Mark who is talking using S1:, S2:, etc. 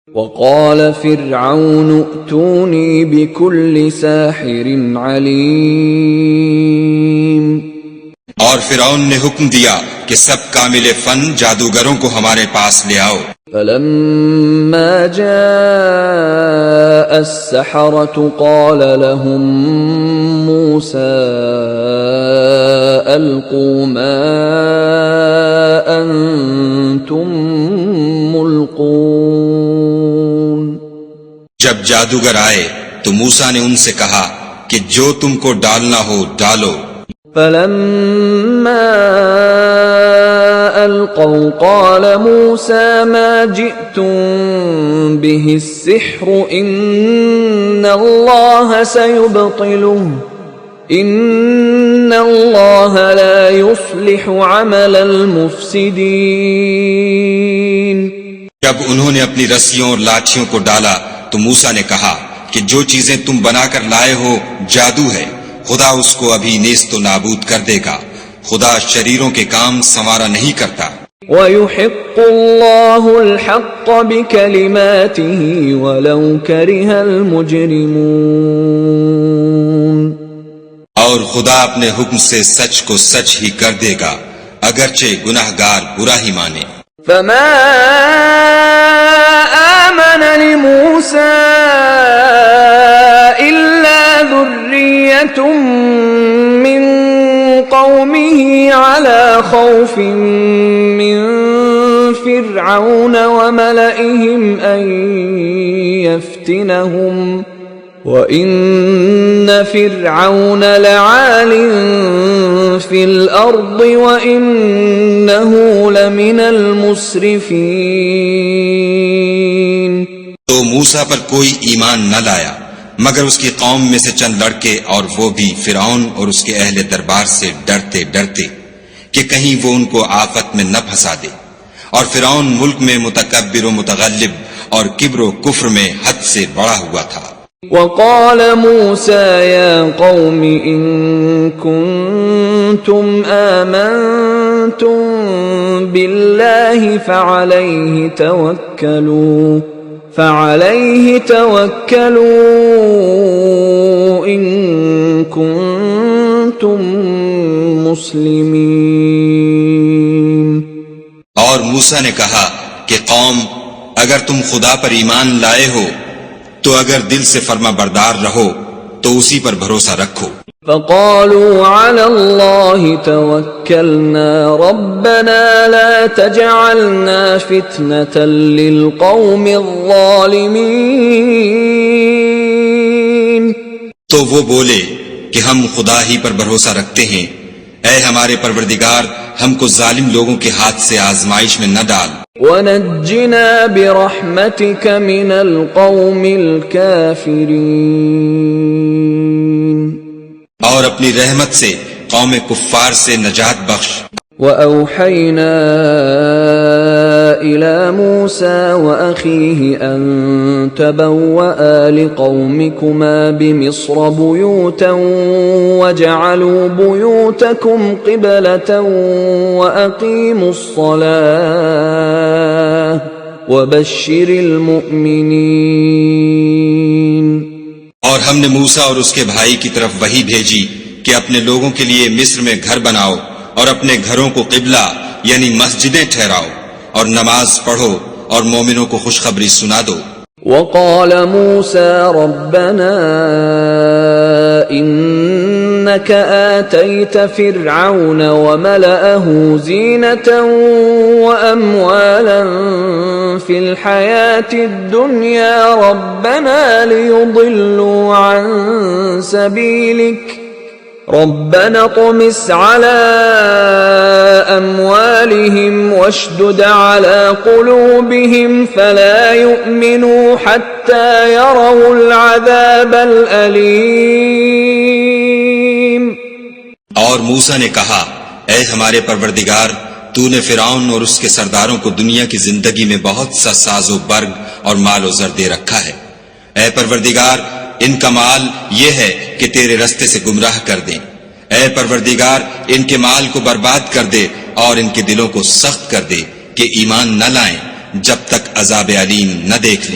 S1: وقال فرعون ائتوني بكل ساحر علیم،
S2: اور فرعون نے حکم دیا کہ سب کامل فن جادوگروں کو ہمارے پاس لے آؤ۔
S1: فلما جاء السحرة قال لهم موسى ألقوا ما أنتم ملقون۔
S2: جب جادوگر آئے تو موسیٰ نے ان سے کہا کہ جو تم کو ڈالنا ہو ڈالو۔
S1: فلما ألقوا قال موسى ما جئتم به السحر إن الله سيبطله إن الله لا يصلح عمل المفسدين۔
S2: جب انہوں نے اپنی رسیوں اور لاٹھیوں کو ڈالا تو موسیٰ نے کہا کہ جو چیزیں تم بنا کر لائے ہو جادو ہے، خدا اس کو ابھی نیست و نابود کر دے گا، خدا شریروں کے کام سنوارا نہیں کرتا۔
S1: وَيُحِقُّ اللَّهُ الْحَقَّ بِكَلِمَاتِهِ وَلَوْ كَرِهَ الْمُجْرِمُونَ۔
S2: اور خدا اپنے حکم سے سچ کو سچ ہی کر دے گا اگرچہ گناہگار برا ہی مانے۔
S1: فَمَا آمَنَ لِمُوسَى إِلَّا ذُرِّيَّةٌ مِّن قَوْمِهِ عَلَى خَوْفٍ مِّن فِرْعَوْنَ وَمَلَئِهِمْ أَن يَفْتِنَهُمْ وَإِنَّ فِرْعَوْنَ لَعَالٍ فِي الْأَرْضِ وَإِنَّهُ لَمِنَ الْمُسْرِفِينَ۔
S2: تو موسیٰ پر کوئی ایمان نہ لایا مگر اس کی قوم میں سے چند لڑکے، اور وہ بھی فرعون اور اس کے اہل دربار سے ڈرتے ڈرتے کہ کہیں وہ ان کو آفت میں نہ پھنسا دے، اور فرعون ملک میں متکبر و متغلب اور کبر و کفر میں حد سے بڑا ہوا تھا۔
S1: وقال موسى يا قوم إن كنتم آمنتم بالله فعليه توكلوا إن كنتم مسلمين۔
S2: اور موسیٰ نے کہا کہ قوم اگر تم خدا پر ایمان لائے ہو تو اگر دل سے فرما بردار رہو تو اسی پر بھروسہ رکھو۔
S1: فقالوا على الله توكلنا ربنا لا تجعلنا فتنة للقوم الظالمين۔
S2: تو وہ بولے کہ ہم خدا ہی پر بھروسہ رکھتے ہیں، اے ہمارے پروردگار ہم کو ظالم لوگوں کے ہاتھ سے آزمائش میں نہ ڈال۔
S1: وَنَجِّنَا بِرَحْمَتِكَ مِنَ الْقَوْمِ الْكَافِرِينَ۔
S2: اور اپنی رحمت سے قوم کفار سے نجات بخش۔
S1: وَأَوْحَيْنَا إِلَى مُوسَى وَأَخِيهِ أَن تَبَوَّآ لِقَوْمِكُمَا بِمِصْرَ بُيُوتًا وَاجْعَلُوا بُيُوتَكُمْ قِبْلَةً وَأَقِيمُوا الصَّلَاةَ وَبَشِّرِ الْمُؤْمِنِينَ۔
S2: اور ہم نے موسیٰ اور اس کے بھائی کی طرف وحی بھیجی کہ اپنے لوگوں کے لیے مصر میں گھر بناؤ اور اپنے گھروں کو قبلہ یعنی مسجدیں ٹھہراؤ اور نماز پڑھو اور مومنوں کو خوشخبری سنا دو۔
S1: وقال موسى ربنا إنك آتيت فرعون وملأه زينة وأموالا في الحياة الدنيا ربنا ليضلوا عن سبيلك ربنا اطمس على أموالهم واشدد على قلوبهم فلا يؤمنوا حتى يروا العذاب الأليم۔
S2: اور موسیٰ نے کہا اے ہمارے پروردگار تو نے فرعون اور اس کے سرداروں کو دنیا کی زندگی میں بہت سا ساز و برگ اور مال و زر دے رکھا ہے، اے پروردگار ان کا مال یہ ہے کہ تیرے رستے سے گمراہ کر دیں، اے پروردگار ان کے مال کو برباد کر دے اور ان کے دلوں کو سخت کر دے کہ ایمان نہ لائیں جب تک عذاب علیم نہ دیکھ لیں.